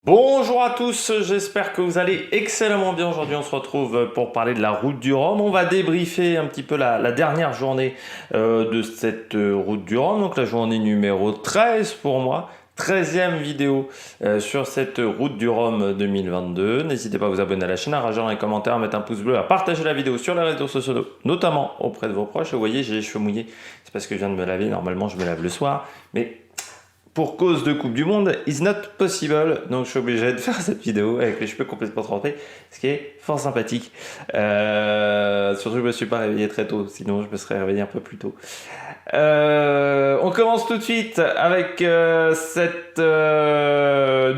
Bonjour à tous, j'espère que vous allez excellemment bien. Aujourd'hui, on se retrouve pour parler de la route du Rhum. On va débriefer un petit peu la dernière journée de cette route du Rhum, donc la journée numéro 13 pour moi. 13e vidéo sur cette route du Rhum 2022. N'hésitez pas à vous abonner à la chaîne, à rager dans les commentaires, à mettre un pouce bleu, à partager la vidéo sur les réseaux sociaux, notamment auprès de vos proches. Vous voyez, j'ai les cheveux mouillés, c'est parce que je viens de me laver. Normalement, je me lave le soir, mais pour cause de Coupe du Monde, is not possible. Donc je suis obligé de faire cette vidéo avec les cheveux complètement trempés, ce qui est fort sympathique. Surtout que je me suis pas réveillé très tôt, sinon je me serais réveillé un peu plus tôt. On commence tout de suite avec du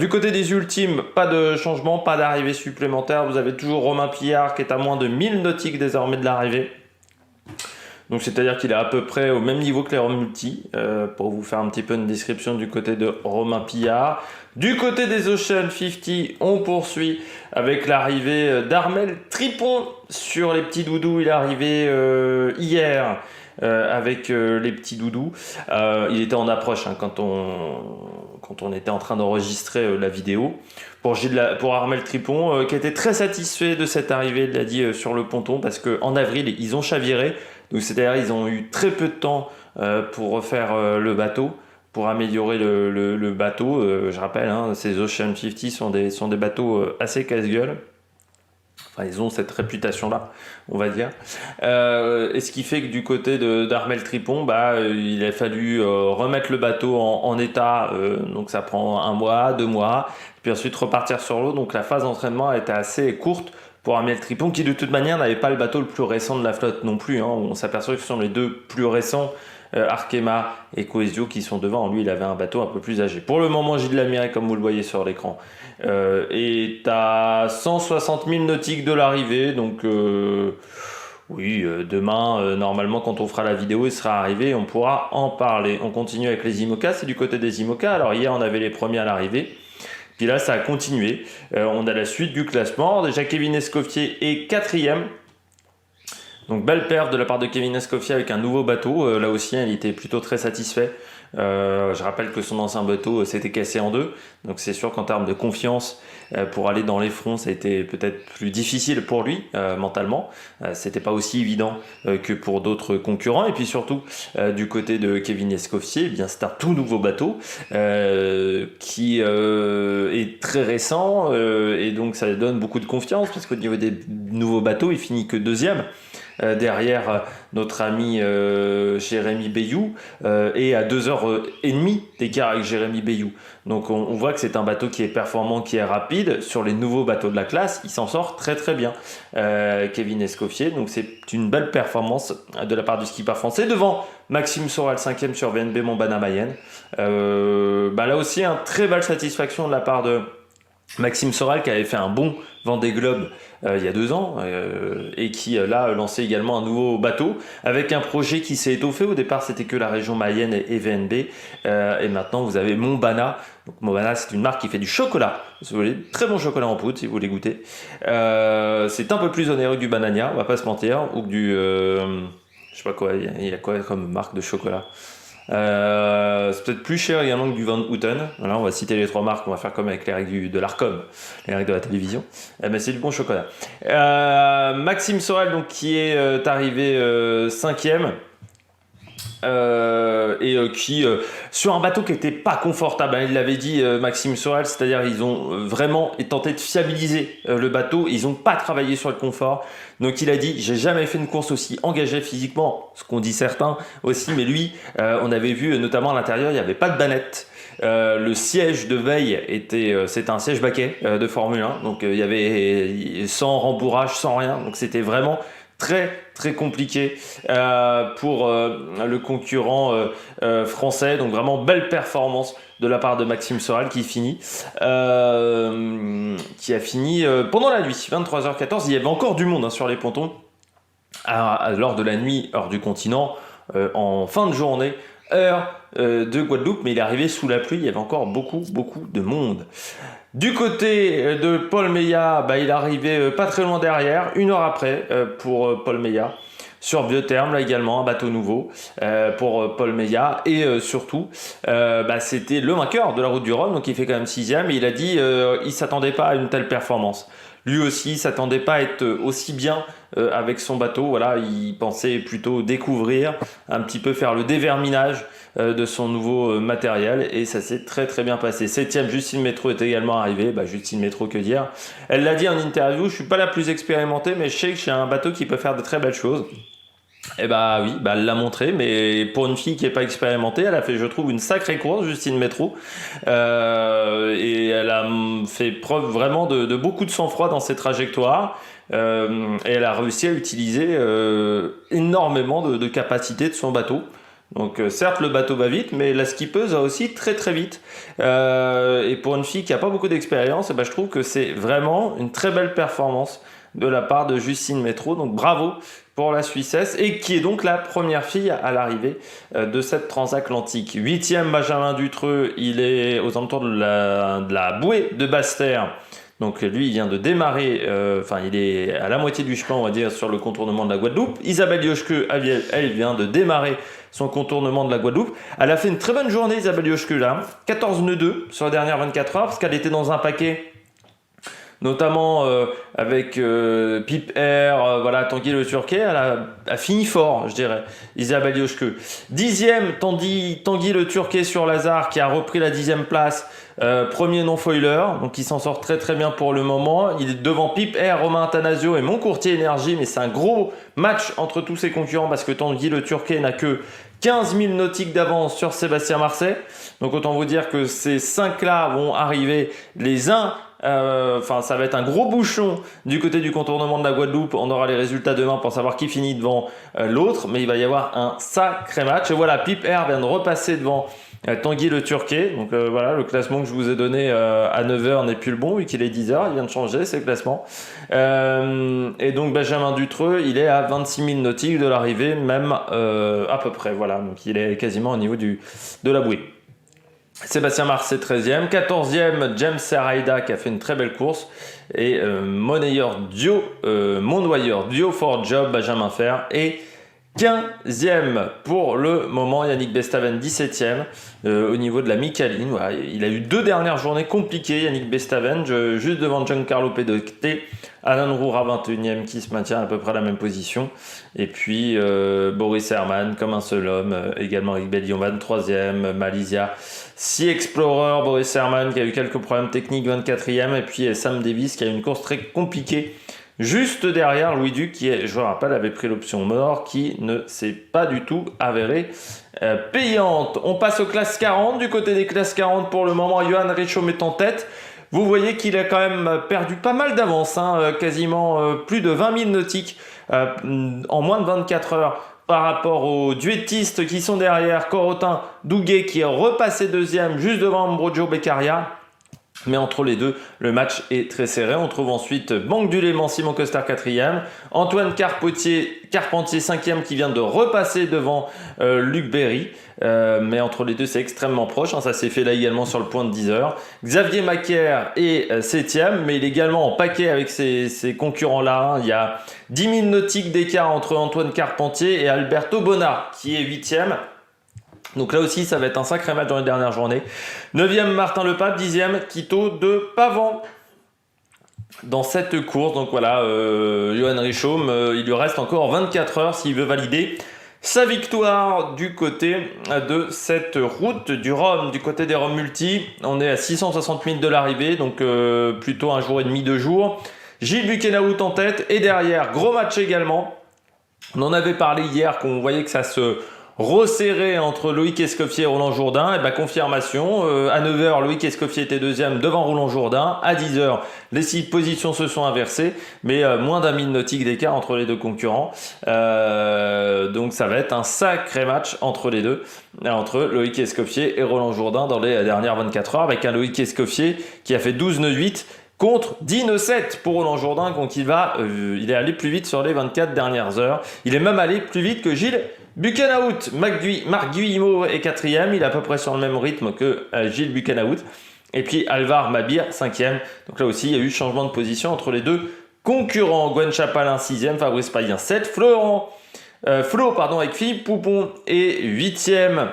côté des ultimes, pas de changement, pas d'arrivée supplémentaire. Vous avez toujours Romain Pillard qui est à moins de 1000 nautiques désormais de l'arrivée. Donc c'est-à-dire qu'il est à peu près au même niveau que les Rhum Multi, pour vous faire un petit peu une description du côté de Romain Pillard. Du côté des Ocean 50, on poursuit avec l'arrivée d'Armel Tripon sur les petits doudous. Il est arrivé hier avec les petits doudous. Il était en approche quand on était en train d'enregistrer la vidéo. Pour Armel Tripon, qui était très satisfait de cette arrivée, il l'a dit sur le ponton, parce qu'en avril, ils ont chaviré. Donc c'est-à-dire ils ont eu très peu de temps pour refaire le bateau, pour améliorer le bateau. Je rappelle, ces Ocean 50 sont des bateaux assez casse-gueule. Enfin, ils ont cette réputation-là, on va dire. Et ce qui fait que du côté d'Armel Tripon, il a fallu remettre le bateau en état. Donc ça prend 1 mois, 2 mois. Puis ensuite repartir sur l'eau. Donc la phase d'entraînement a été assez courte pour Armel Tripon, qui de toute manière n'avait pas le bateau le plus récent de la flotte non plus. On s'aperçoit que ce sont les deux plus récents, Arkema et Coesio, qui sont devant. Lui, il avait un bateau un peu plus âgé. Pour le moment, Gilles Lamiret, comme vous le voyez sur l'écran, est à 160 000 nautiques de l'arrivée. Donc, oui, demain, normalement, quand on fera la vidéo, il sera arrivé. On pourra en parler. On continue avec les IMOCA. C'est du côté des IMOCA. Alors, hier, on avait les premiers à l'arrivée. Puis là, ça a continué. On a la suite du classement. Déjà, Kevin Escoffier est 4e. Donc, belle perf de la part de Kevin Escoffier avec un nouveau bateau. Là aussi, il était plutôt très satisfait. Je rappelle que son ancien bateau s'était cassé en deux. Donc, c'est sûr qu'en termes de confiance, pour aller dans les fronts, ça a été peut-être plus difficile pour lui, mentalement. C'était pas aussi évident que pour d'autres concurrents. Et puis surtout, du côté de Kevin Escoffier, eh bien, c'est un tout nouveau bateau qui est très récent. Et donc, ça donne beaucoup de confiance parce qu'au niveau des nouveaux bateaux, il finit que 2e. Derrière notre ami Jérémy Bayou et à 2h30 d'écart avec Jérémy Bayou. Donc on voit que c'est un bateau qui est performant, qui est rapide. Sur les nouveaux bateaux de la classe, il s'en sort très très bien. Kevin Escoffier, donc c'est une belle performance de la part du skipper français devant Maxime Sorel 5e sur VNB Montbana Mayenne. Là aussi, très belle satisfaction de la part de Maxime Sorel, qui avait fait un bon Vendée Globe il y a 2 ans et qui là lancé également un nouveau bateau avec un projet qui s'est étoffé. Au départ, c'était que la région Mayenne et VNB et maintenant vous avez Montbana. Donc Montbana, c'est une marque qui fait du chocolat. Si vous voulez, très bon chocolat en poudre si vous voulez goûter. C'est un peu plus onéreux que du Banania, on va pas se mentir, ou que du je sais pas quoi. Il y a quoi comme marque de chocolat? C'est peut-être plus cher également que du Van Houten. Voilà, on va citer les 3 marques, on va faire comme avec les règles de l'Arcom, les règles de la télévision. Mais c'est du bon chocolat. Maxime Sorel, donc, qui est arrivé 5e. Qui sur un bateau qui n'était pas confortable, il l'avait dit Maxime Sorel, c'est-à-dire ils ont vraiment tenté de fiabiliser le bateau, ils n'ont pas travaillé sur le confort. Donc il a dit, j'ai jamais fait une course aussi engagée physiquement, ce qu'on dit certains aussi, mais lui, on avait vu notamment à l'intérieur, il n'y avait pas de bannette. Le siège de veille c'était un siège baquet de Formule 1, donc il y avait sans rembourrage, sans rien, donc c'était vraiment très très compliqué pour le concurrent français. Donc vraiment belle performance de la part de Maxime Sorel qui a fini pendant la nuit, 23h14. Il y avait encore du monde sur les pontons lors de la nuit hors du continent, en fin de journée, heure de Guadeloupe, mais il est arrivé sous la pluie, il y avait encore beaucoup de monde. Du côté de Paul Meillat, il est arrivé pas très loin derrière, 1 heure après pour Paul Meillat. sur Biotherme, là également, un bateau nouveau pour Paul Meillat. Et surtout, c'était le vainqueur de la Route du Rhum, donc il fait quand même 6e. Et il a dit il s'attendait pas à une telle performance. Lui aussi, il s'attendait pas à être aussi bien avec son bateau. Voilà, il pensait plutôt découvrir, un petit peu faire le déverminage de son nouveau matériel, et ça s'est très très bien passé. 7e, Justine Métro est également arrivée. Justine Métro, que dire, elle l'a dit en interview, je suis pas la plus expérimentée, mais je sais que j'ai un bateau qui peut faire de très belles choses. Et oui, elle l'a montré, mais pour une fille qui n'est pas expérimentée, elle a fait, je trouve, une sacrée course, Justine Métro, et elle a fait preuve vraiment de beaucoup de sang-froid dans ses trajectoires, et elle a réussi à utiliser énormément de capacité de son bateau. Donc certes, le bateau va vite, mais la skippeuse va aussi très très vite. Et pour une fille qui n'a pas beaucoup d'expérience, je trouve que c'est vraiment une très belle performance de la part de Justine Métro. Donc bravo pour la Suissesse, et qui est donc la première fille à l'arrivée de cette transatlantique. 8e, Benjamin Dutreux, il est aux alentours de la bouée de Basse-Terre. Donc lui, il vient de démarrer, il est à la moitié du chemin, on va dire, sur le contournement de la Guadeloupe. Isabelle Yoshke, elle vient de démarrer son contournement de la Guadeloupe. Elle a fait une très bonne journée, Isabelle Yoshke, là. 14 nœuds 2 sur les dernières 24 heures, parce qu'elle était dans un paquet, notamment avec Pip Air, Tanguy Le Turquet. Elle a fini fort, je dirais, Isabelle Yoshke. 10e, Tanguy Le Turquet sur Lazare, qui a repris la 10e place. Premier non-foiler, donc il s'en sort très très bien pour le moment. Il est devant Pip Air, Romain Athanasio et Moncourtier Énergie, mais c'est un gros match entre tous ses concurrents, parce que Tanguy Le Turquet n'a que 15 000 nautiques d'avance sur Sébastien Marseille. Donc autant vous dire que ces 5-là vont arriver les uns. Ça va être un gros bouchon du côté du contournement de la Guadeloupe. On aura les résultats demain pour savoir qui finit devant l'autre, mais il va y avoir un sacré match. Et voilà, Pip Air vient de repasser devant Tanguy Le Turquet. Donc le classement que je vous ai donné à 9h n'est plus le bon, vu qu'il est 10h, il vient de changer, c'est le classement. Et donc Benjamin Dutreux, il est à 26 000 nautiques de l'arrivée, même à peu près, voilà, donc il est quasiment au niveau de la bouée. Sébastien Marseille 13e, 14e, James Serraida, qui a fait une très belle course, et Mondoyeur Duo for Job, Benjamin Fer, et 15e pour le moment, Yannick Bestaven 17e au niveau de la Micaline. Voilà, il a eu 2 dernières journées compliquées, Yannick Bestaven, juste devant Giancarlo Pedocté. Alan Roura 21e, qui se maintient à peu près à la même position, et puis Boris Herman comme un seul homme, également avec Belliovan 3e, Malaysia Sea Explorer, Boris Herman qui a eu quelques problèmes techniques 24e, et puis Sam Davis qui a eu une course très compliquée juste derrière Louis Duc, qui, je vous rappelle, avait pris l'option mort, qui ne s'est pas du tout avérée payante. On passe aux classes 40. Du côté des classes 40, pour le moment, Johan Richomme est en tête. Vous voyez qu'il a quand même perdu pas mal d'avance, quasiment plus de 20 000 nautiques en moins de 24 heures par rapport aux duettistes qui sont derrière. Corotin Douguet qui est repassé 2e juste devant Ambrogio Beccaria. Mais entre les deux, le match est très serré. On trouve ensuite Banque du Léman, Simon Coster 4e, Antoine Carpentier 5e, qui vient de repasser devant Luc Berry. Mais entre les deux, c'est extrêmement proche. Ça s'est fait là également sur le point de 10 heures. Xavier Macaire est 7e, mais il est également en paquet avec ses concurrents-là. Il y a 10 000 nautiques d'écart entre Antoine Carpentier et Alberto Bonnard, qui est 8e. Donc là aussi, ça va être un sacré match dans les dernières journées. 9e, Martin Lepape. 10e, Quito de Pavant. Dans cette course, donc voilà, Johan Richomme, il lui reste encore 24 heures s'il veut valider sa victoire du côté de cette route du Rhum, du côté des Rhum Multi. On est à 660 000 de l'arrivée, donc plutôt un jour et demi, 2 jours. Gilles Buquenaout en tête, et derrière, gros match également. On en avait parlé hier, qu'on voyait que ça se resserré entre Loïc Escoffier et Roland Jourdain. Et confirmation, à 9h, Loïc Escoffier était 2e devant Roland Jourdain. À 10h, les 6 positions se sont inversées, mais moins d'1 000 nautiques d'écart entre les deux concurrents. Donc ça va être un sacré match entre les deux, entre Loïc Escoffier et Roland Jourdain dans les dernières 24 heures, avec un Loïc Escoffier qui a fait 12 nœuds 8 contre 10 nœuds 7 pour Roland Jourdain. Donc il est allé plus vite sur les 24 dernières heures. Il est même allé plus vite que Gilles Buquenaout. Marc Guillemot est 4e, il est à peu près sur le même rythme que Gilles Buquenaout. Et puis Alvar Mabir 5e. Donc là aussi, il y a eu changement de position entre les deux concurrents. Gwen Chapalin 6e, Fabrice Payen 7, Florent Flo, pardon, avec Philippe Poupon est 8e.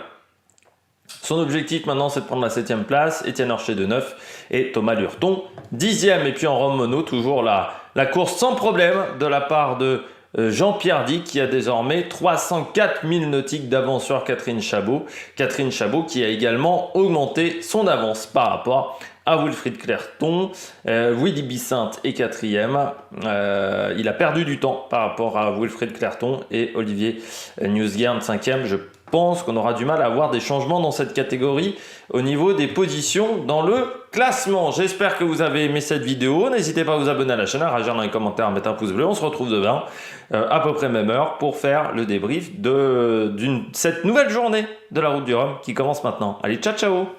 Son objectif maintenant, c'est de prendre la 7e place. Étienne Orcher de 9 et Thomas Lurton 10e. Et puis en Rome Mono, toujours la course sans problème de la part de Jean-Pierre Dick qui a désormais 304 000 nautiques d'avance sur Catherine Chabot. Catherine Chabot qui a également augmenté son avance par rapport à Wilfried Clerton. Willy Bissinte est 4e. Il a perdu du temps par rapport à Wilfried Clerton et Olivier Newsguard 5e. Je pense qu'on aura du mal à avoir des changements dans cette catégorie au niveau des positions dans le classement. J'espère que vous avez aimé cette vidéo. N'hésitez pas à vous abonner à la chaîne, à réagir dans les commentaires, à mettre un pouce bleu. On se retrouve demain à peu près même heure pour faire le débrief de cette nouvelle journée de la Route du Rhum qui commence maintenant. Allez, ciao ciao!